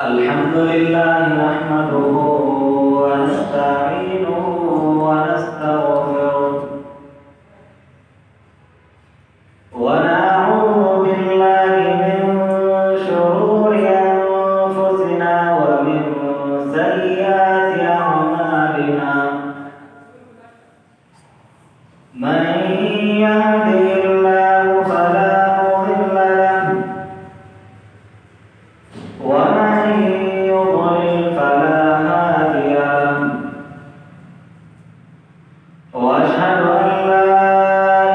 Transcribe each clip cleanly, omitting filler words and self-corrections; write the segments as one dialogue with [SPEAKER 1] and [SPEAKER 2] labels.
[SPEAKER 1] الحمد لله نحمده ونستعينه ونستغفره ونعوذ بالله من شرور أنفسنا ومن سيئات أعمالنا من يهده الله فلا مضل له ومن يضلل فلا هادي له وأشهد أن لا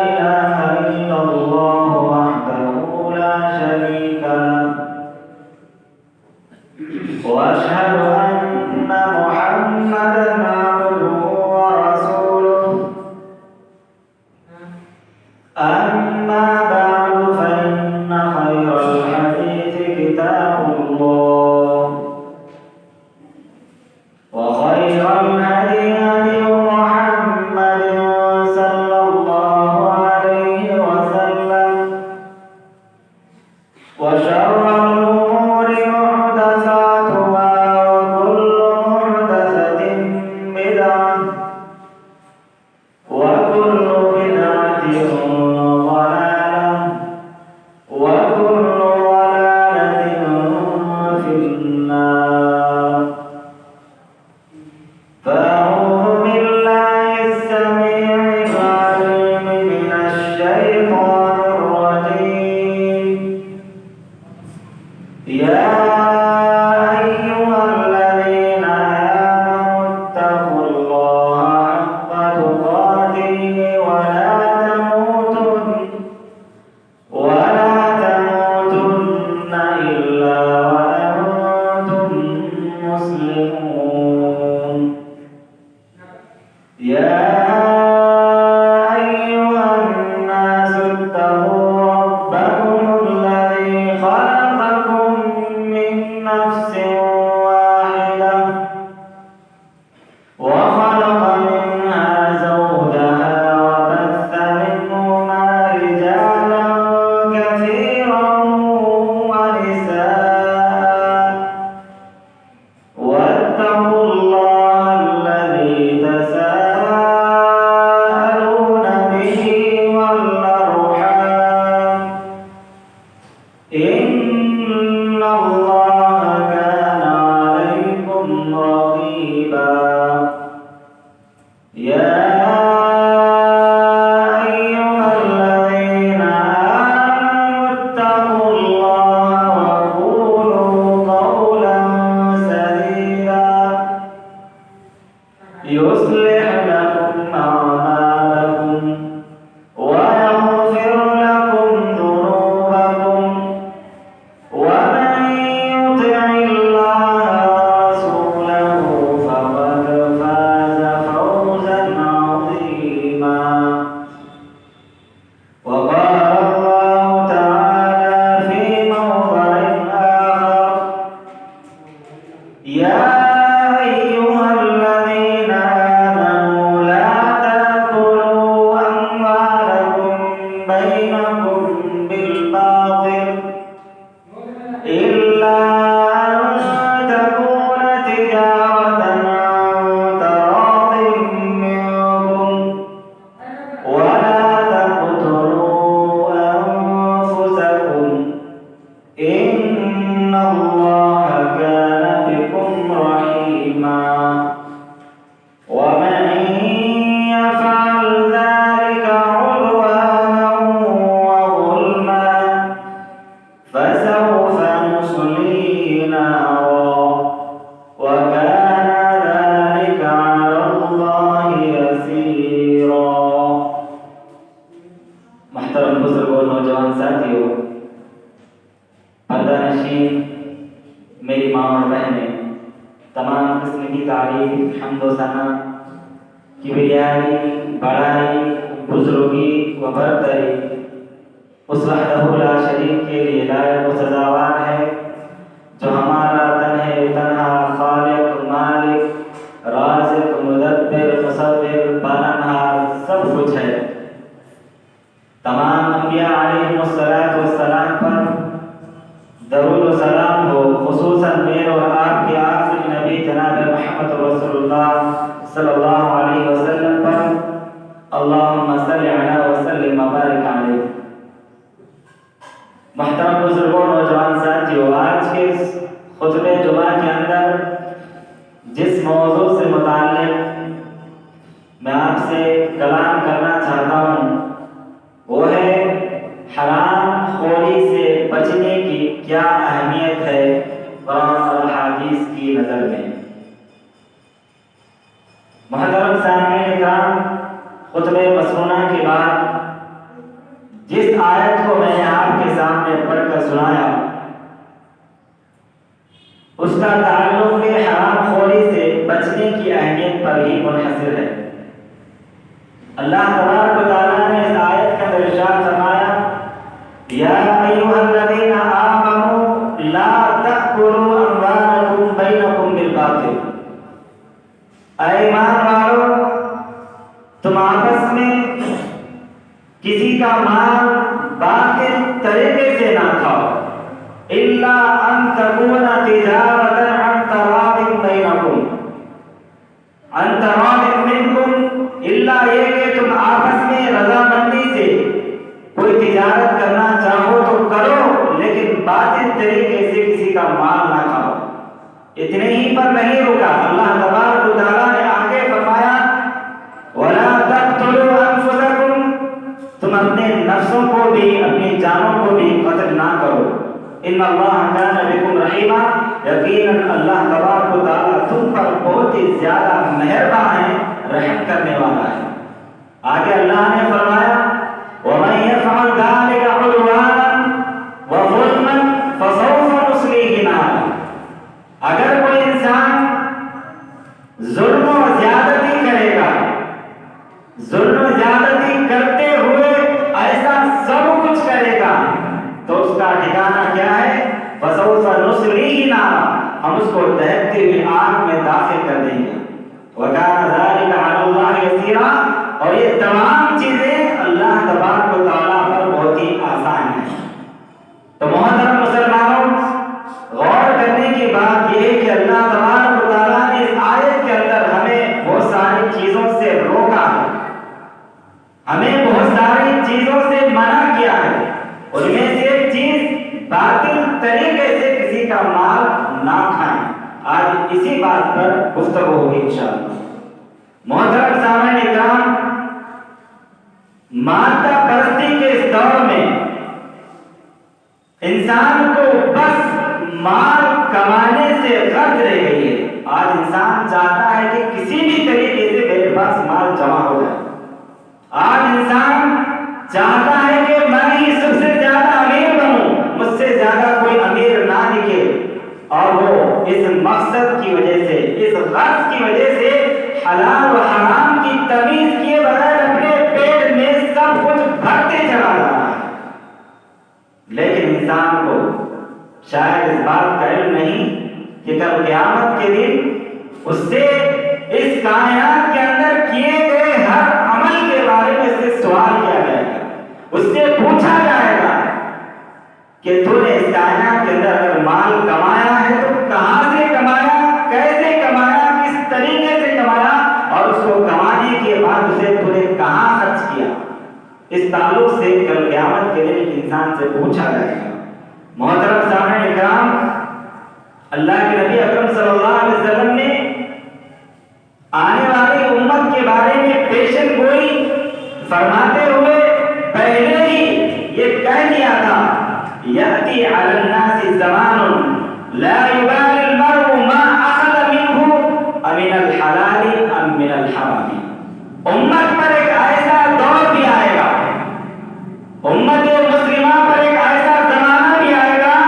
[SPEAKER 1] إله إلا الله وحده لا شريك له وأشهد أن محمدا عبده ورسوله أما بعد فإن خير الحديث كتاب الله وخير الهدي هدي محمد صلى الله عليه وسلم وشر الأمور محدثاتها وكل محدثة بدعة وكل بدعة ضلالة وكل ضلالة في النار فأعوذ بالله السميع العليم من الشيطان الرجيم يا أيها الذين آمنوا اتقوا الله حق تقاته ولا تموتن إلا وأنتم مسلمون يا أيها الناس اتقوا ربكم الذي خلقكم من نفس واحدة وخلق منها زوجها وبث منهما رجالا كثيرا ونساء واتقوا الله الذي تساءلون به والأرحام إن الله كان عليكم رقيبا يا أيها الذين آمنوا اتقوا الله وقولوا قولا سديدا يصلح لكم أعمالكم ويغفر لكم ذنوبكم ومن يطع الله ورسوله فقد فاز فوزا عظيما وقال الله تعالى في موضع آخر يا أيها الذين آمنوا لا تأكلوا أموالكم بينكم بالباطل إلا أن تكون تجارة عن تراض منكم ولا تقتلوا أنفسكم إن الله كان بكم رحيما ومن يفعل ذلك عدوانا وظلما فسوف نصليه نارا وكان ذلك على الله يسيرا محترم بزرگوں اور نوجوان ساتھیوں پردہ نشین میری ماں اور بہنیں تمام قسم کی تعریف حمد و ثنا کبریائی بڑائی بزرگی و برتری اس وحدہ لا شریک کے لیے لائق و سزاوار ہے جو ہمارا تنہا خالق مالک رازق مدبر مصور پالنہار سب کچھ ہے. تمام انبیاء علیہ الصلوۃ والسلام پر درود و سلام ہو خصوصاً میرے اور آپ کے آخری نبی جناب محمد رسول اللہ صلی اللہ علیہ وسلم پر، اللہم صلی علی وسلم وبارک علیہ۔ محترم بزرگوں، نوجوان ساتھیوں، آج کے خطبہ جمعہ کے اندر جس موضوع سے متعلق میں آپ سے کلام کرنا چاہتا ہوں وہ ہے حرام خوری سے بچنے کی کیا اہمیت ہے قرآن اور حدیث کی نظر میں۔ محترم سامعین اکرام، خطبہ مسنونہ کے بعد جس آیت کو میں نے آپ کے سامنے پڑھ کر سنایا اس کا تعلق حرام خوری سے بچنے کی اہمیت پر ہی منحصر ہے۔ اللہ تبارک و تعالیٰ نے اس آیت کا ارشاد فرمایا، یا ایھا الذین آمنوا لا تأکلوا اموالکم بینکم بالباطل، اے ایمان والو تم آپس میں کسی کا مال باطل طریقے سے نہ کھاؤ، الا ان تکون تجارۃ عن تراض بینکم، عن تراض منکم، الا یہ کہ تم آپس میں رضامندی سے کوئی تجارت کرنا چاہو تو کرو، لیکن باطل طریقے سے کسی کا مال نہ کھاؤ۔ اتنے ہی پر نہیں رکا، اللہ تبارک و تعالیٰ نے آگے فرمایا، وَلَا تَقْتُلُوا أَنفُسَكُمْ، تم اپنے نفسوں کو بھی، اپنی جانوں کو بھی قتل نہ کرو، ان اللہ کان بکم رحیما، یقیناً اللہ تبارک و تعالیٰ تم پر بہت ہی زیادہ مہربان ہے، رحم کرنے والا ہے۔ آگے اللہ نے فرمایا، وَمَن يَفْعَلْ ذَلِكَ عُدْوَانًا وَظُلْمًا فَسَوْفَ نُصْلِيهِ نَارًا، اگر کوئی انسان ظلم و زیادتی کرے گا، ظلم و زیادتی کرتے ہوئے ایسا سب کچھ کرے گا تو اس کا ٹھکانہ کیا ہے؟ فَسَوْفَ نُصْلِيهِ نَارًا، ہم اس کو دہکتی ہوئی آگ میں داخل کر دیں گے۔ وَكَانَ ذَلِكَ عَلَى اللَّهِ يَسِيرًا، اور یہ تمام چیزیں اللہ تبارک و تعالیٰ پر بہت ہی آسان ہیں۔ تو محترم مسلمانوں، غور کرنے کی بات یہ ہے کہ اللہ تبارک و تعالیٰ نے اس آیت کے اندر ہمیں بہت ساری چیزوں سے روکا ہے، ہمیں بہت ساری چیزوں سے منع کیا ہے، ان میں سے ایک چیز باطل طریقے سے کسی کا مال نہ کھائیں۔ آج اسی بات پر گفتگو ہوگی انشاءاللہ۔ محترم سامعین اکرام، مادہ پرستی کے اس دور میں انسان کو بس مال کمانے سے غرض رہ گئی ہے۔ آج انسان چاہتا ہے کہ کسی بھی طریقے سے میرے پاس مال جمع ہو جائے۔ آج انسان چاہتا ہے کہ میں ہی سب سے زیادہ امیر بنوں، مجھ سے زیادہ کوئی امیر نہ دکھے، اور وہ اس مقصد کی وجہ سے، اس غرض کی وجہ سے حلال و حرام کی تمیز کیے بغیر اپنے پیٹ میں سب کچھ بھرتے چلا جا رہا ہے۔ لیکن انسان کو شاید اس بات کا علم نہیں کہ کل قیامت کے دن اس سے اس کائنات کے اندر کیے گئے ہر عمل کے بارے میں اس سے سوال کیا جائے گا، اس سے پوچھا جائے گا کہ تو نے اس کائنات کے اندر اگر مال کمایا ہے تو کہاں سے کمایا، کیسے کمایا، کس طریقے سے کمایا، اور اس کو کمانے کے بعد اسے تو نے کہاں خرچ کیا۔ اس تعلق سے کل قیامت کے دن انسان سے پوچھا جائے گا۔ محترم سامعین اکرام، اللہ کے نبی اکرم صلی اللہ علیہ وسلم نے آنے والی امت کے بارے میں پیشن گوئی فرماتے ہوئے پہلے ہی یہ کہہ دیا تھا، یأتی علی الناس زمان لا یبالی المرء ما اخذ منہ امن الحلال ام من الحرام، امت پر ایک ایسا دور بھی آئے گا، امت مسلمہ پر ایک ایسا زمانہ بھی آئے گا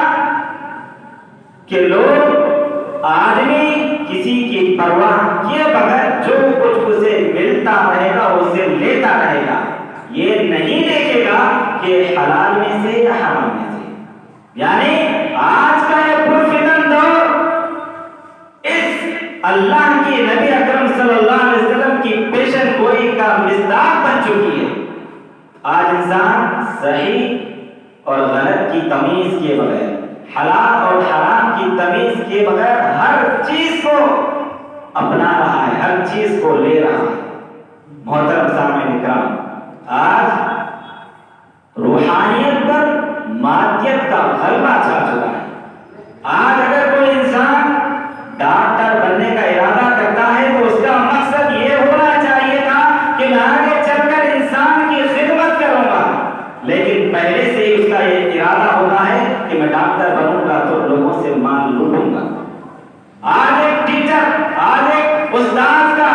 [SPEAKER 1] کہ لوگ، آدمی کسی کی پرواہ کیے بغیر جو کچھ اسے ملتا رہے گا اسے لیتا رہے گا، یہ نہیں دیکھے گا کہ حلال میں سے یا حرام میں سے۔ یعنی آج کا یہ پرفتن دور اس اللہ کی نبی اکرم صلی اللہ علیہ وسلم کی پیشن گوئی کا مصداق بن چکی ہے۔ آج انسان صحیح اور غلط کی تمیز کیے بغیر، حلال اور حرام کی تمیز کے بغیر ہر چیز کو اپنا رہا ہے، ہر چیز کو لے رہا ہے۔ محترم سامعین کرام، آج روحانیت پر مادیت کا غلبہ چھا چکا ہے۔ آج اگر کوئی انسان ڈاکٹر بننے کا ارادہ کرتا ہے تو اس کا مقصد یہ ہونا چاہیے تھا کہ میں آگے چل کر انسان کی خدمت کروں گا، لیکن پہلے سے ہی اس کا یہ ارادہ ہوتا ہے کہ میں ڈاکٹر بنوں گا تو لوگوں سے مال لوٹوں گا۔ آج ایک ٹیچر، آج ایک استاد کا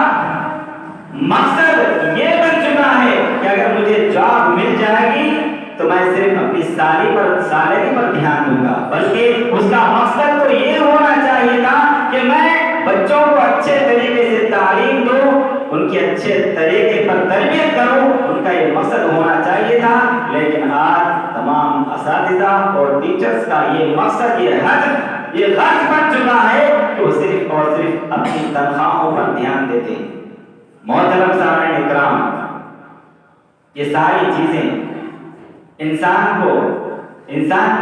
[SPEAKER 1] مقصد یہ بن چکا ہے کہ اگر مجھے جاب مل جائے گی تو میں صرف اپنی سالری پر دھیان دوں گا، بلکہ اس کا مقصد تو یہ ہونا چاہیے تھا کہ میں بچوں کو اچھے طریقے سے تعلیم دوں، ان کی اچھے طریقے پر تربیت کروں، ان کا یہ مقصد ہونا چاہیے تھا۔ لیکن آج تمام اساتذہ اور ٹیچرز کا یہ مقصد، یہ غرض بن چکا ہے کہ وہ صرف اور صرف اپنی تنخواہوں پر دھیان دیتے ہیں۔ محترم سامعین اکرام، یہ ساری چیزیں انسان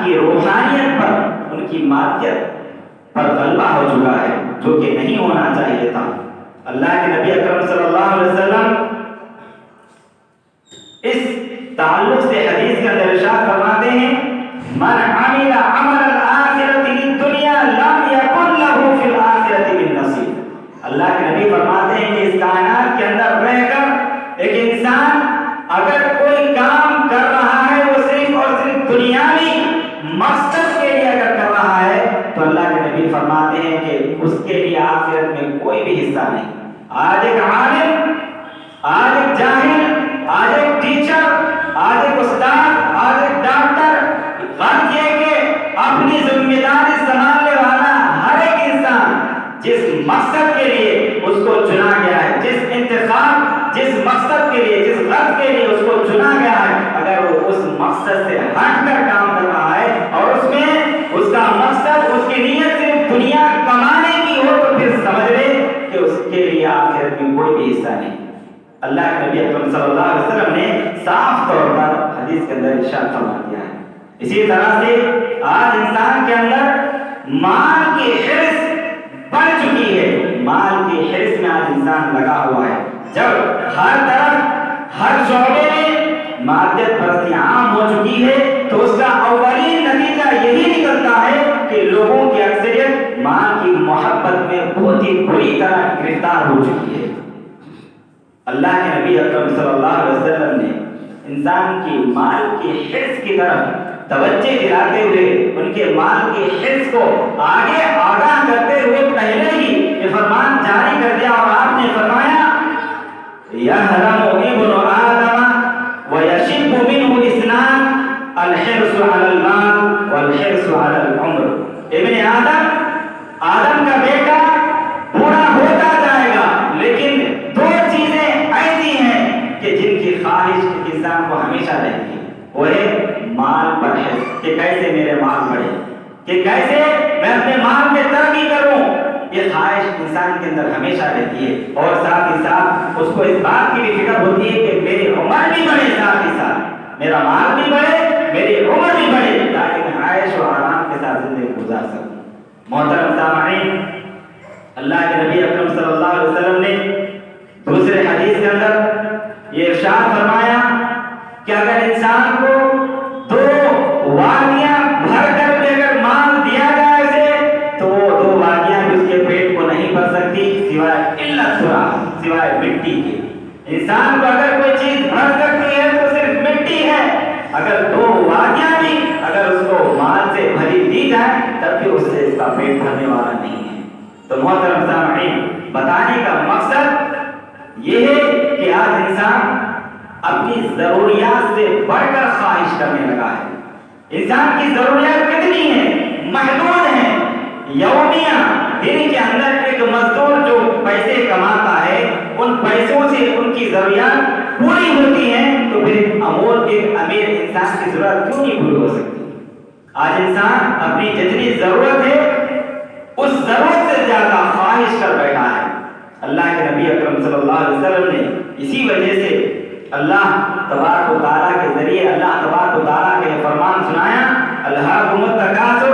[SPEAKER 1] کی روحانیت پر، ان کی مادیت پر غلبہ ہو چکا ہے، جو کہ نہیں ہونا چاہیے تھا۔ اللہ کے نبی اکرم صلی اللہ علیہ وسلم اس تعلق سے حدیث کے اندر ارشاد فرماتے ہیں، من عمل عمل الآخرۃ للدنیا لم یکن لہ فی الآخرۃ من نصیب۔ اللہ کے نبی فرماتے ہیں کہ اس کائنات کے اندر رہ کر ایک انسان اگر کوئی کام کر رہا ہے وہ صرف اور صرف دنیاوی مقصد کے لیے اگر کر رہا ہے تو اللہ کے نبی فرماتے ہیں کہ اس کے لیے آخرت میں کوئی بھی حصہ نہیں۔ آج ایک عالم، آج ایک جاہل، آج ایک ٹیچر، آج ایک استاد، آج ایک ڈاکٹر، غرض یہ کہ اپنی ذمہ داری سنبھالنے والا ہر ایک انسان جس مقصد کے لیے اس کو چنا گیا ہے، جس مقصد کے لیے، جس غرض کے لیے اس کو چنا گیا ہے، اگر وہ اس مقصد سے ہٹ کر کام کر رہا ہے اور اس میں اس کا مقصد، اس کی نیت صرف دنیا کمانے کی ہو تو پھر سمجھ لے کہ اس کے لیے آخرت میں کوئی بھی حصہ نہیں۔ اللہ کے نبی اکرم صلی اللہ علیہ وسلم نے صاف طور پر حدیث کے اندر ارشاد فرما دیا ہے۔ اسی طرح سے آج انسان کے اندر مال کی حرص بڑھ چکی ہے، مال کی حرص میں آج انسان لگا ہوا ہے۔ جب ہر طرف، ہر شعبے میں مادیت پرستی عام ہو چکی ہے تو اس کا اولین نتیجہ یہی نکلتا ہے کہ لوگوں کی اکثریت مال کی محبت میں بہت ہی بری طرح گرفتار ہو چکی ہے۔ اللہ کے نبی اکرم صلی اللہ علیہ وسلم نے انسان کی مال کی حرص کی طرف توجہ دلاتے ہوئے، ان کے مال کی حرص کو آگے آگاہ کرتے ہوئے پہلے ہی یہ فرمان جاری کر دیا اور آپ نے فرمایا، یحرم ابن آدم ویشب منہ اثنان، الحرص علی المال والحرص علی العمر۔ ابن آدم کا بیٹا بوڑھا ہوتا جائے گا، لیکن دو چیزیں ایسی ہیں کہ جن کی خواہش انسان کو ہمیشہ رہتی ہے، وہ ہے مال پر حرص، کہ کیسے میرے مال بڑھے، کہ کیسے میں اپنے مال میں ترقی کروں۔ یہ خواہش انسان کے اندر ہمیشہ رہتی ہے، اور ساتھ ہی ساتھ اس کو اس بات کی بھی فکر ہوتی ہے کہ میری عمر بھی بڑھے، ساتھ ہی ساتھ میرا مال بھی بڑھے، میری عمر بھی بڑھے، تاکہ میں عیش و آرام کے ساتھ زندگی گزار سکوں۔ محترم سامعین، اللہ کے نبی اکرم صلی اللہ علیہ وسلم نے دوسرے حدیث کے اندر یہ ارشاد فرمایا کہ اگر انسان کو دو وادیاں بھر کر بھی اگر مال دیا جائے اسے تو وہ دو وادیاں بھی اس کے پیٹ کو نہیں بھر سکتی سوائے مٹی کے۔ انسان کو اگر کوئی چیز بھر سکتی ہے تو صرف مٹی ہے، اگر دو وادیاں بھی اگر اس کو مال سے بھری دی جائے تب بھی اس سے اس کا پیٹ بھرنے والا نہیں ہے۔ تو محترم سامعین، بتانے کا مقصد یہ ہے کہ آج انسان اپنی ضروریات سے بڑھ کر خواہش کرنے لگا ہے۔ انسان کی ضروریات کتنی ہیں؟ محدود ہیں۔ یومیہ دن کے اندر ایک مزدور جو پیسے کماتا ہے، ان پیسوں سے ان کی ضروریات پوری ہوتی ہیں، تو پھر ایک امیر انسان کی ضرورت کیوں نہیں پوری ہو سکتی؟ آج انسان اپنی جتنی ضرورت ہے اس ضرورت سے زیادہ خواہش کر بیٹھا ہے۔ اللہ کے نبی اکرم صلی اللہ علیہ وسلم نے اسی وجہ سے اللہ تبارک و تعالیٰ کے ذریعے اللہ تبارک و تعالیٰ کے فرمان سنایا، الہاکم التکاثر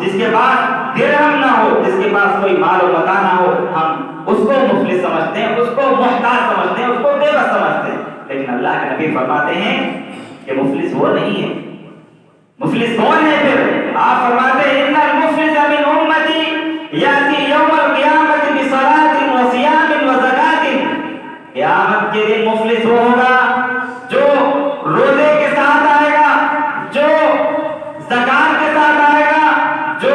[SPEAKER 1] جس کے پاس درہم نہ ہو، جس کے پاس کوئی مال و متاع نہ ہو، ہم اس کو مفلس سمجھتے ہیں، اس کو محتاج سمجھتے ہیں، اس کو بے بس سمجھتے ہیں. لیکن اللہ کے نبی فرماتے ہیں کہ مفلس وہ نہیں ہے. مفلس کون ہے پھر؟ آپ فرماتے ہیں ان المفلس من امتی یاتی یوم القیامت بصلاۃ وصیام وزکات. قیامت کے دن مفلس وہ ہوگا جو روزے کے ساتھ آئے گا، جو زکات کے ساتھ آئے گا، جو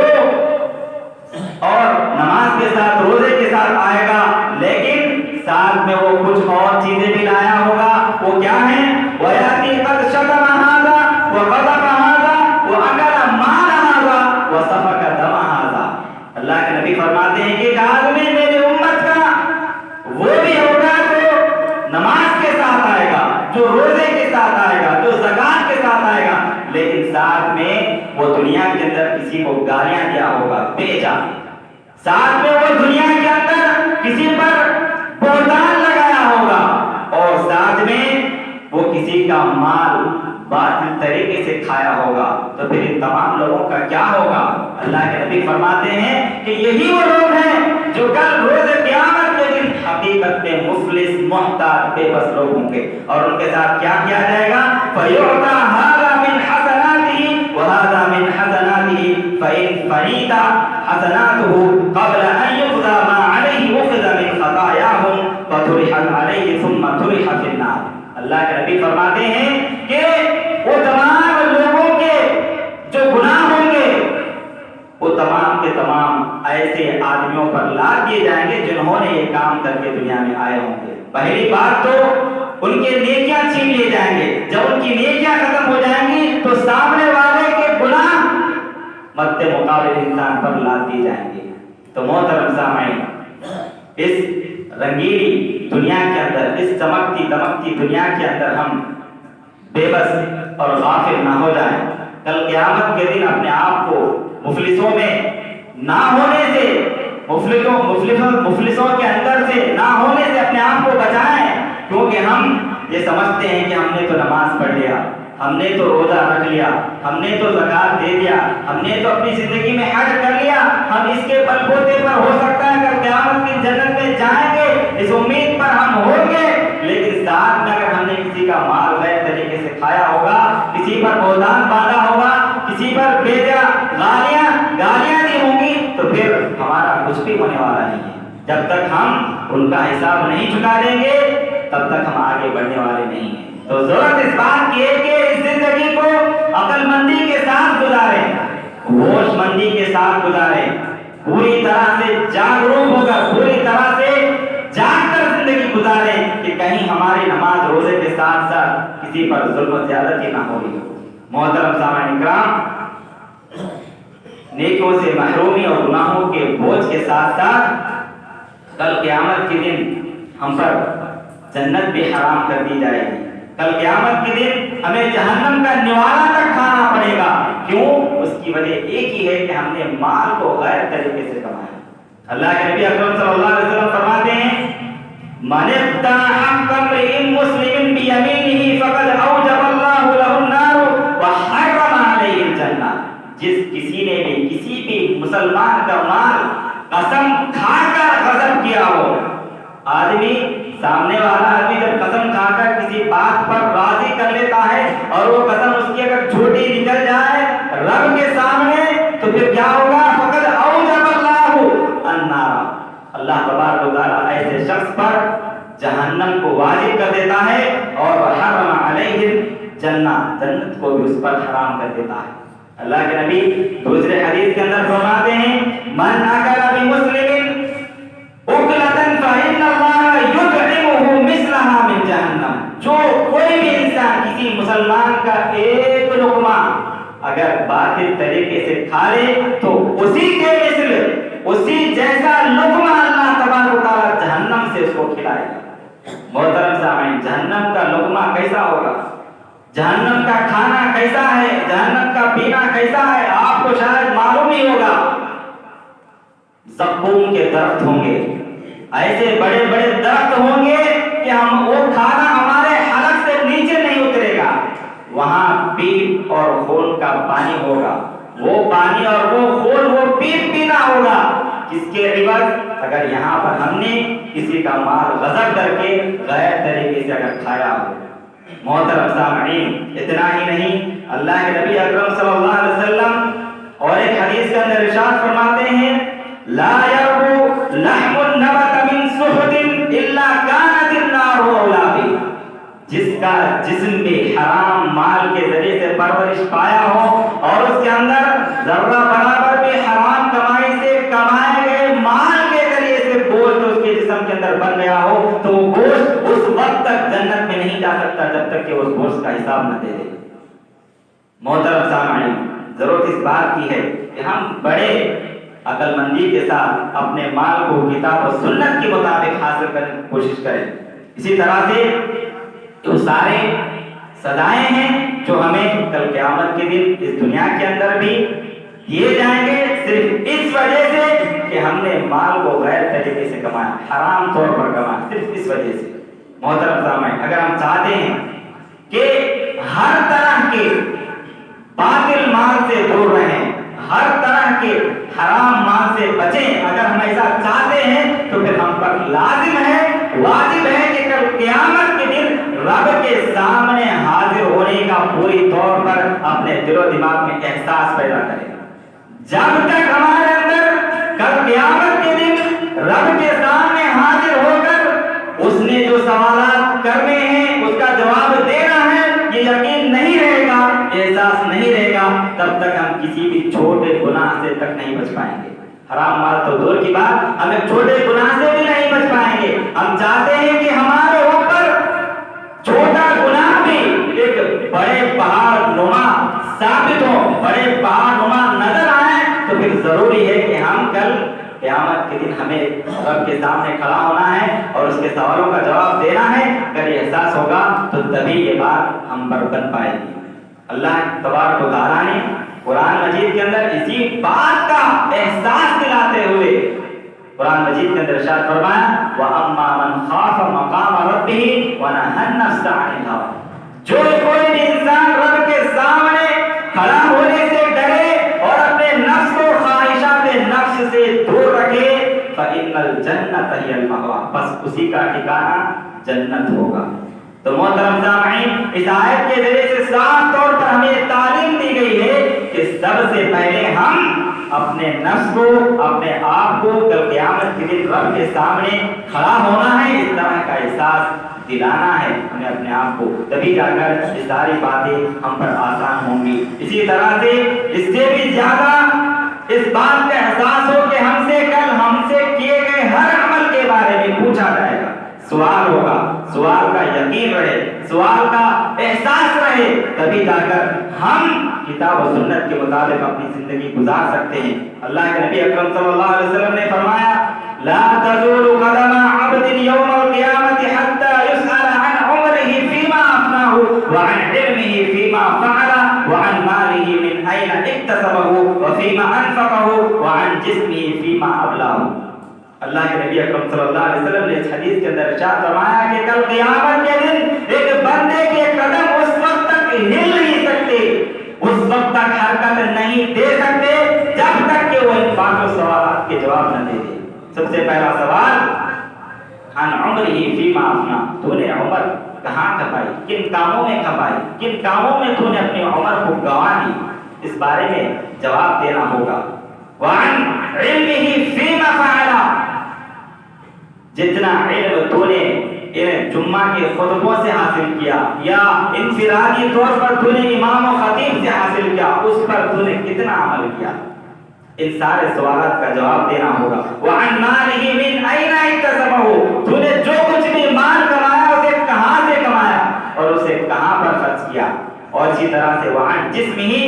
[SPEAKER 1] اور نماز کے ساتھ روزے کے ساتھ آئے گا، لیکن ساتھ میں وہ کچھ اور چیزیں بھی لایا ہوگا. وہ کیا ہیں؟ وَيَأْتِي قَدْ شَتَمَ هَذَا وَقَذَفَ هَذَا وَأَكَلَ مَالَ هَذَا وَسَفَكَ دَمَ هَذَا. اللہ کے نبی فرماتے ہیں کہ ایک آدمی میری امت کا وہ بھی ہوگا جو نماز کے ساتھ آئے گا، جو روزے کے ساتھ آئے گا، جو زکات کے ساتھ آئے گا، لیکن ساتھ میں وہ دنیا کے اندر کسی کو گالیاں دیا ہوگا بیچا، ساتھ میں وہ دنیا کے اندر کسی پر بہتان لگایا ہوگا، اور ساتھ میں وہ کسی کا مال باطل طریقے سے کھایا ہوگا. تو پھر ان تمام لوگوں کا کیا ہوگا؟ اللہ کے نبی فرماتے ہیں کہ یہی وہ لوگ ہیں جو کل روز قیامت کے دن حقیقت میں مفلس محتاج بے بس لوگ ہوں گے. اور ان کے ساتھ کیا کیا جائے گا؟ فَيُعْطَى هَذَا مِنْ حَسَنَاتِهِ وَهَذَا مِنْ حَسَنَاتِهِ فَإِنْ فَنِيتَ حَسَنَاتُهُ قَبْلَ أَنْ يُقْضَى مَا عَلَيْهِ أُخِذَ مِنْ خَطَايَاهُمْ فَطُرِحَتْ عَلَيْهِ ثُمَّ طُرِحَ فِي النَّارِ. اللہ کے نبی فرماتے ہیں کہ وہ تمام لوگوں کے جو گناہ ہوں گے وہ تمام کے تمام ایسے آدمیوں پر لاد دیے جائیں گے جنہوں نے یہ کام کر کے دنیا میں آئے ہوں گے. پہلی بات تو ان کے نیکیاں چھین لیے جائیں گے. جب ان کی نیکیاں ختم ہو جائیں گی تو سامنے والے کے گناہ مد مقابل انسان پر لاد دیے جائیں گے. تو محترم سامعین، اس رنگیلی دنیا کے اندر، اس چمکتی دمکتی دنیا کے اندر ہم بے بس اور غافل نہ ہو جائیں. کل قیامت کے دن اپنے آپ کو مفلسوں میں نہ ہونے سے، مفلسوں کے اندر سے نہ ہونے سے اپنے آپ کو بچائیں. کیونکہ ہم یہ سمجھتے ہیں کہ ہم نے تو نماز پڑھ لیا، ہم نے تو روزہ رکھ لیا، ہم نے تو زکات دے دیا، ہم نے تو اپنی زندگی میں حج کر لیا، ہم اس کے بل بوتے پر ہو سکتا ہے اگر قیامت کی جنت میں جائیں گے، اس امید پر ہم ہوں گے. لیکن ساتھ میں اگر ہم نے کسی کا مال غیر طریقے سے کھایا ہوگا، کسی پر بہتان باندھا ہوگا، کسی پر بیجا گالیاں دی ہوں گی، تو پھر ہمارا کچھ بھی ہونے والا نہیں ہے. جب تک ہم ان کا حساب نہیں چکا دیں گے تب تک ہم آگے بڑھنے والے نہیں ہیں. تو ضرورت اس بات کی ہے کہ اس زندگی کو عقل مندی کے ساتھ گزاریں، ہوش مندی کے ساتھ گزاریں، پوری طرح سے جاگروک ہو کر، پوری طرح سے جاگ کر زندگی گزاریں کہ کہیں ہماری نماز روزے کے ساتھ ساتھ کسی پر ظلم و زیادتی نہ ہو رہی ہو. محترم سامعین کرام، نیکیوں سے محرومی اور گناہوں کے بوجھ کے ساتھ ساتھ کل قیامت کے دن ہم پر جنت بھی حرام کر دی جائے گی. کل قیامت کے دن ہمیں جہنم کا نوالہ تک کھانا پڑے گا. کیوں؟ اس کی وجہ ایک ہی ہے کہ ہم نے مال کو غیر طریقے سے کمایا. اللہ کے نبی اکرم صلی اللہ علیہ وسلم فرماتے ہیں من ابتاع حق امرئ مسلم بیمینہ فقد اوجب اللہ لہ النار وحرم علیہ الجنہ. جس کسی نے بھی کسی بھی مسلمان کا مال قسم کھا کر غصب کیا ہو، آدمی سامنے والا آدمی جب قسم کھا کر کسی بات پر راضی کر لیتا ہے اور وہ قسم اس کی اگر جھوٹی نکل جائے رب کے سامنے تو پھر کیا ہوگا؟ فقد اوجب اللہ النار. اللہ تبارک و تعالی ایسے شخص پر جہنم کو واجب کر دیتا ہے اور حرم علیہ الجنہ، جنت کو بھی اس پر حرام کر دیتا ہے. اللہ کے نبی دوسرے حدیث کے اندر فرماتے ہیں من اکل بمسلم اکلۃ فإن اللہ یطعمہ مثلها من جہنم. جو کوئی بھی انسان کسی مسلمان کا ایک لقمہ اگر باطل طریقے سے کھا لے تو اسی کے مثل، اسی جیسا لقمہ اللہ تبارک و تعالی جہنم سے اس کو کھلائے گا. محترم سامعین، جہنم کا لقمہ کیسا ہوگا؟ جہنم کا کھانا کیسا ہے؟ جہنم کا پینا کیسا ہے؟ آپ کو شاید معلوم ہی ہوگا. زقوم کے درخت ہوں گے، ایسے بڑے بڑے درخت ہوں گے کہ ہم وہ کھانا ہمارے حلق سے نیچے نہیں اترے گا. وہاں پیپ اور خون کا پانی ہوگا، وہ پانی اور وہ خون وہ پینا ہوگا، کس کے عوض؟ اگر یہاں پر ہم نے کسی کا مال غصب کر کے غیر طریقے سے اگر کھایا ہو۔ محترم سامعین، اتنا ہی نہیں، اللہ کے نبی اکرم صلی اللہ علیہ وسلم اور ایک حدیث کے اندر ارشاد فرماتے ہیں لا يربو لحم النبت من سحت الا كانت النار اولى به، جس کا جسم بھی حرام مال کے ذریعے سے پرورش پایا ہو اور اس کے اندر ذرہ برابر بھی حرام کمائی سے کمائے گئے مال کے ذریعے سے گوشت اس کے جسم کے اندر بن گیا ہو، تو وہ گوشت اس وقت تک جنت میں نہیں جا سکتا جب تک کہ اس گوشت کا حساب نہ دے دے۔ محترم سامعین، ضرورت اس بات کی ہے کہ ہم بڑے عقل مندی کے ساتھ اپنے مال کو کتاب و سنت کے مطابق حاصل کرنے کی کوشش کریں۔ اسی طرح سے وہ سارے سزائیں ہیں جو ہمیں کل قیامت کے دن اس دنیا کے اندر بھی دیے جائیں گے، صرف اس وجہ سے کہ ہم نے مال کو غیر طریقے سے کمایا، حرام طور پر کمایا، صرف اس وجہ سے۔ محترم سامعین، اگر ہم چاہتے ہیں کہ ہر طرح کے باطل مال سے دور رہیں، ہر طرح کے حرام مال سے بچیں، اگر ہم ایسا چاہتے ہیں تو پھر ہم پر لازم ہے، واجب ہے کہ کل قیامت کے دن رب کے سامنے حاضر ہونے کا پوری طور پر اپنے دل و دماغ میں احساس پیدا کریں۔ جب تک ہمارے اندر کل قیامت کے دن رب کے سامنے حاضر ہو کر اس نے جو سوالات کرنے ہیں اس کا جواب دینا ہے، یہ یقین نہیں رہے گا، احساس نہیں رہے گا، تب تک ہم کسی بھی چھوٹے گناہ سے تک نہیں بچ پائیں گے۔ حرام مال تو دور کی بات، ہم ایک چھوٹے گناہ سے بھی نہیں بچ پائیں گے۔ ہم چاہتے ہیں کہ ہمارے اوپر چھوٹا گناہ بھی ایک بڑے پہاڑ نما ثابت ہو، بڑے پہاڑ نما نظر آئے، تو پھر ضروری ہے کہ ہم کل قیامت کے دن ہمیں رب کے سامنے کھڑا ہونا ہے اور اس کے سوالوں کا جواب دینا ہے۔ اگر یہ احساس ہوگا تو تبھی یہ بات ہم پر بن پائے گی۔ اللہ تبارک و تعالیٰ نے قرآن مجید کے اندر اسی بات کا احساس دلاتے ہوئے قرآن مجید کے اندر ارشاد فرمایا وَأَمَّا مَنْ خَافَ مَقَامَ رَبِّهِ وَنَهَى النَّفْسَ عَنِ الْهَوَىٰ، جو کوئی بھی انسان رب کے سامنے کھڑا ہونے سے ڈرے اور اپنے نفس کو خواہشات نفس سے دور رکھے فَإِنَّ الْجَنَّةَ هِيَ الْمَأْوَىٰ، بس اسی کا ٹھکانہ جنت ہوگا۔ تو محترم سامعین، اس آیت کے ذریعے سے صاف طور پر ہمیں تعلیم دی گئی ہے کہ سب سے پہلے ہم اپنے نفس کو، اپنے آپ کو کل قیامت کے دن رب کے سامنے کھڑا ہونا ہے، اس طرح کا احساس دلانا ہے ہمیں اپنے آپ کو، تبھی جا کر یہ ساری باتیں ہم پر آسان ہوں گی۔ اسی طرح سے اس سے بھی زیادہ اس بات کا احساس ہو کہ ہم سے کیے گئے ہر عمل کے بارے میں پوچھا جائے گا، سوال ہوگا، سوال کا یقین رہے، سوال کا احساس رہے، تبھی جا کر ہم کتاب و سنت کے مطابق اپنی زندگی گزار سکتے ہیں۔ اللہ کے نبی اکرم صلی اللہ علیہ وسلم نے فرمایا لا تزول قدم عبد يوم القيامة حتى يسأل عن عمره فيما أفناه وعن علمه فيما فعل وعن ماله من أين اكتسبه وفيما أنفقه وعن جسمه فيما أبلاه۔ اللہ کے نبی اکرم صلی اللہ علیہ وسلم نے اس حدیث کے اندر ارشاد فرمایا کہ کل قیامت کے دن ایک بندے کے قدم اس وقت تک ہل نہیں سکتے، اس وقت تک حرکت نہیں دے سکتے جب تک کہ وہ ان پانچوں سوالات کے جواب نہ دے دے۔ سب سے پہلا سوال عن عمرہ فیما افنا، تو نے عمر کہاں کھپائی، کن کاموں میں کھپائی، کن کاموں میں تو نے اپنی عمر کو گنوا دی، اس بارے میں جواب دینا ہوگا۔ وعن علمہ فیما فعل، جتنا علم تو نے ان جمعہ کے خطبوں سے حاصل کیا یا انفرادی طور پر تو نے امام و خطیب سے حاصل کیا، اس پر تو نے کتنا عمل کیا، ان سارے سوالات کا جواب دینا ہوگا۔ وعن مالہ من این اکتسبہ، تو نے جو کچھ بھی مال کمایا اسے کہاں سے کمایا اور اسے کہاں پر خرچ کیا، اور اسی طرح سے وعن جسمہ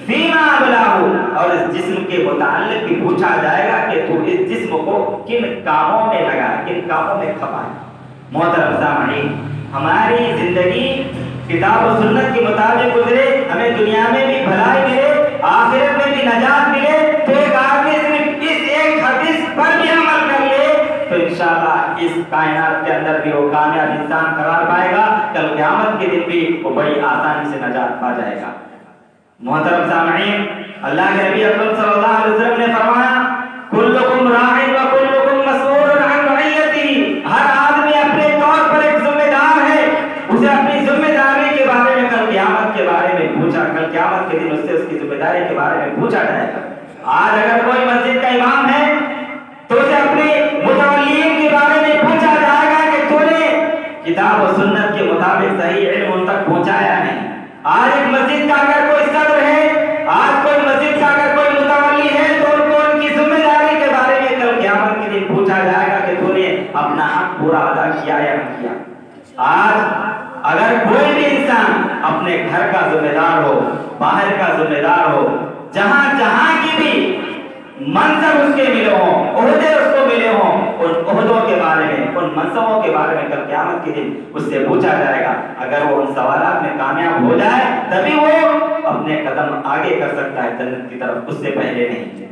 [SPEAKER 1] فیما ابلاہ، اور اس جسم کے متعلق بھی پوچھا جائے گا کہ تو اس جسم کو کن کاموں میں لگایا، کن کاموں میں کھپایا۔ محترم سامعین، ہماری زندگی کتاب و سنت کے مطابق گزرے، ہمیں دنیا میں بھی بھلائی ملے، آخرت میں بھی نجات ملے، تو ایک آدمی صرف اس ایک حدیث پر بھی عمل کر لے تو انشاءاللہ اس کائنات کے اندر بھی وہ کامیاب انسان قرار پائے گا، کل قیامت کے دن بھی وہ بڑی آسانی سے نجات پا جائے گا۔ محترم سامعین، اللہ کے نبی اکرم صلی اللہ علیہ وسلم نے فرمایا کلکم راع و کلکم مسئول عن رعیتہ، ہر آدمی اپنے طور پر ایک ذمہ دار ہے، اسے اپنی ذمہ داری کے بارے میں کل قیامت کے بارے میں پوچھا، کل قیامت کے دن اس سے اس کی ذمہ داری کے بارے میں پوچھا جائے گا۔ آج اگر کوئی مسجد کا امام ہے تو اسے اپنے متولین کے بارے میں پوچھا جائے گا کہ تو نے کتاب و سنت کے مطابق صحیح علم ان تک پہنچایا نہیں۔ آج ایک مسجد کا اگر کوئی صدر ہے، آج کوئی مسجد کا اگر کوئی متولی ہے تو ان کو ان کی ذمہ داری کے بارے میں کل قیامت کے دن پوچھا جائے گا کہ تو نے اپنا حق پورا ادا کیا یا نہیں کیا۔ آج اگر کوئی بھی انسان اپنے گھر کا ذمہ دار ہو، باہر کا ذمہ دار ہو، جہاں جہاں کی بھی منصب اس کے ملے ہوں، عہدے اس کو ملے ہوں، ان عہدوں کے بارے میں، ان منصبوں کے بارے میں کل قیامت کے دن اس سے پوچھا جائے گا۔ اگر وہ ان سوالات میں کامیاب ہو جائے تبھی وہ اپنے قدم آگے کر سکتا ہے جنت کی طرف، اس سے پہلے نہیں۔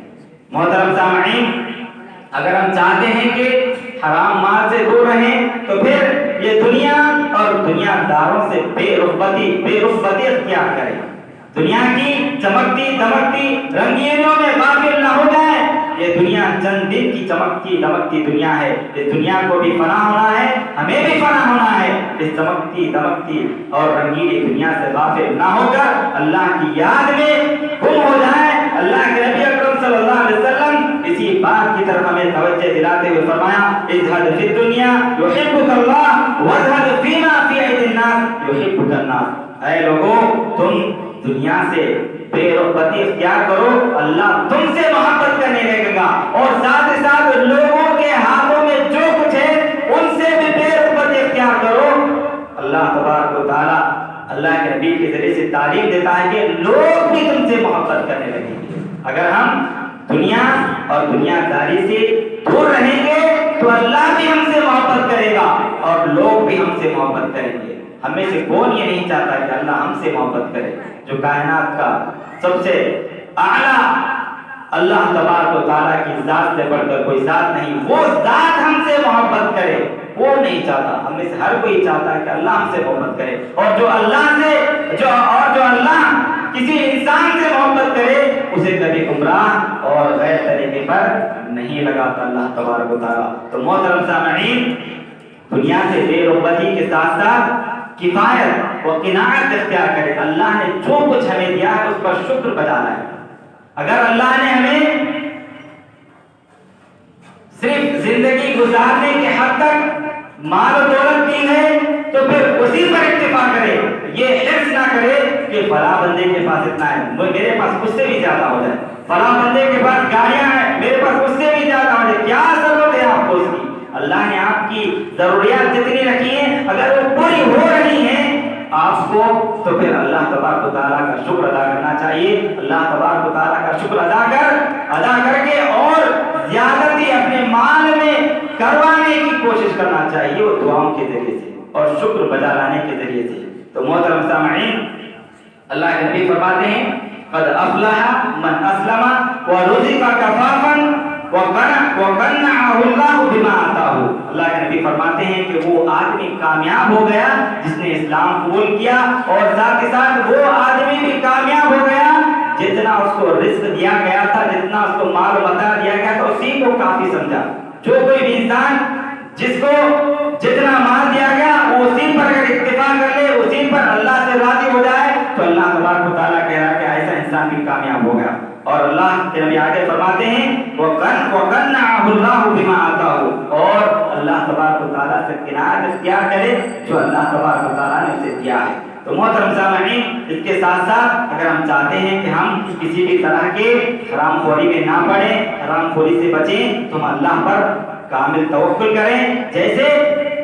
[SPEAKER 1] محترم سامعین، اگر ہم چاہتے ہیں کہ حرام مال سے دور رہیں تو پھر یہ دنیا اور دنیا داروں سے بے رغبتی اختیار کریں، دنیا کی چمکتی دمکتی رنگینیوں میں غافل نہ ہو جائے۔ یہ دنیا چند دن کی چمکتی دمکتی دنیا ہے، اس دنیا کو بھی فنا ہونا ہے، ہمیں بھی فنا ہونا ہے۔ اس چمکتی دمکتی اور رنگینی دنیا سے غافل نہ ہو کر اللہ کی یاد میں گم ہو جائے۔ اللہ کے نبی اکرم صلی اللہ علیہ وسلم اسی بات کی طرف ہمیں توجہ دلاتے ہوئے فرمایا اجھد فی الدنیا یحبک اللہ واجھد فیما فی عید الناس یحبک الناس۔ اے لوگوں، تم دنیا سے بے رغبتی اختیار کرو، اللہ تم سے محبت کرنے لگے گا، اور ساتھ ہی ساتھ لوگوں کے ہاتھوں میں جو کچھ ہے ان سے بھی بے رغبتی اختیار کرو۔ اللہ تبارک و تعالی اللہ کے نبی کے ذریعے سے تعلیم دیتا ہے کہ لوگ بھی تم سے محبت کرنے لگیں گے۔ اگر ہم دنیا اور دنیا داری سے دور رہیں گے تو اللہ بھی ہم سے محبت کرے گا اور لوگ بھی ہم سے محبت کریں گے۔ ہم میں سے کون یہ نہیں چاہتا کہ اللہ ہم سے محبت کرے؟ جو کائنات کا سب سے اعلیٰ اللہ تبارک و تعالیٰ کی ذات سے بڑھ کر کوئی ذات نہیں، وہ ذات ہم سے محبت کرے، وہ نہیں چاہتا۔ ہم میں سے ہر کوئی چاہتا ہے کہ اللہ ہم سے محبت کرے، اور جو اللہ کسی انسان سے محبت کرے اسے کبھی گمراہ اور غیر طریقے پر نہیں لگاتا اللہ تبارک و تعالیٰ۔ تو محترم سامعین، دنیا سے بے رغبتی کے ساتھ ساتھ کفایت و قناعت اختیار کرے۔ اللہ نے جو کچھ ہمیں دیا ہے اس پر شکر بجا لائے۔ اگر اللہ نے ہمیں صرف زندگی گزارنے کے حد تک مال و دولت دی ہے تو پھر اسی پر اکتفا کرے، یہ حرص نہ کرے کہ فلاں بندے کے پاس اتنا ہے میرے پاس اس سے بھی زیادہ ہو جائے، فلاں بندے کے پاس گاڑیاں ہیں میرے پاس اس سے بھی زیادہ ہو جائے۔ کیا ضرورت ہے آپ کو اس کی؟ اللہ نے آپ کی ضروریات جتنی رکھی ہیں اگر وہ پوری ہو رہی ہیں آپ کو تو پھر اللہ تبارک و تعالیٰ کا شکر ادا کرنا چاہیے۔ اللہ تبارک و تعالیٰ کا شکر ادا کر کے اور زیادتی اپنے مال میں کروانے کی کوشش کرنا چاہیے، وہ دعاؤں کے ذریعے سے اور شکر بجا لانے کے ذریعے سے۔ تو محترم سامعین، اللہ کے نبی فرماتے ہیں قد افلح من اسلم ورزق کفافا وقنعه اللہ بما آتاہ۔ اللہ کے نبی فرماتے ہیں کہ وہ آدمی کامیاب ہو گیا جس نے اسلام قبول کیا، اور ساتھ ہی ساتھ وہ آدمی بھی کامیاب ہو گیا جتنا اس کو رزق دیا گیا تھا، جتنا اس کو مال و متاع دیا گیا تھا اسی کو کافی سمجھا۔ جو کوئی بھی انسان جس کو جتنا مال دیا گیا وہ اسی پر اگر اکتفا کر لے، اسی پر اللہ سے راضی ہو جائے تو اللہ تبارک و تعالیٰ کہہ رہا ہے کہ ایسا انسان بھی کامیاب ہو گیا۔ اور اللہ کے نبی آگے فرماتے ہیں وَقَنَّعَهُ اللَّهُ بِمَا آتَاهُ، اور اللہ تبارک و تعالیٰ سے قناعت اختیار کرے جو اللہ تبارک و تعالیٰ نے اسے دیا ہے۔ تو محترم سامعین، اس کے ساتھ ساتھ اگر ہم چاہتے ہیں کہ ہم کسی بھی طرح کے حرام خوری میں نہ پڑیں، حرام خوری سے بچیں، تو ہم اللہ پر کامل توکل کریں، جیسے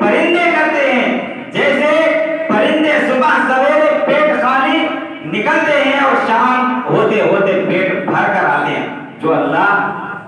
[SPEAKER 1] پرندے کرتے ہیں۔ جیسے پرندے صبح سویرے پیٹ خالی نکلتے ہیں اور شام ہوتے ہوتے پیٹ بھر کر آتے ہیں۔ جو اللہ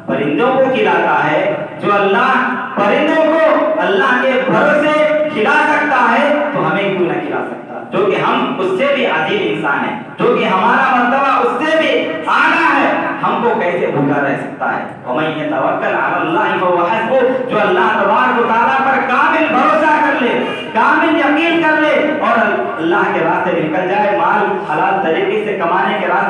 [SPEAKER 1] پرندوں کو کھلاتا ہے، جو اللہ پرندوں کو اللہ کے بھروسے کھلا سکتا ہے تو ہمیں کیوں نہ کھلا سکتا، جو کہ ہم اس سے بھی عظیم انسان ہیں، جو کہ ہمارا مرتبہ اس سے بھی اعلیٰ ہے، ہم کو کیسے بھوکا رہ سکتا ہے؟ وَمَن يَتَوَكَّلْ عَلَى اللَّهِ فَهُوَ حَسْبُهُ، جو اللہ تبارک و تعالیٰ پر کامل بھروسہ کر لے، کامل یقین کر لے اور اللہ کے راستے میں نکل جائے، مال حلال طریقے سے کمانے کے راستے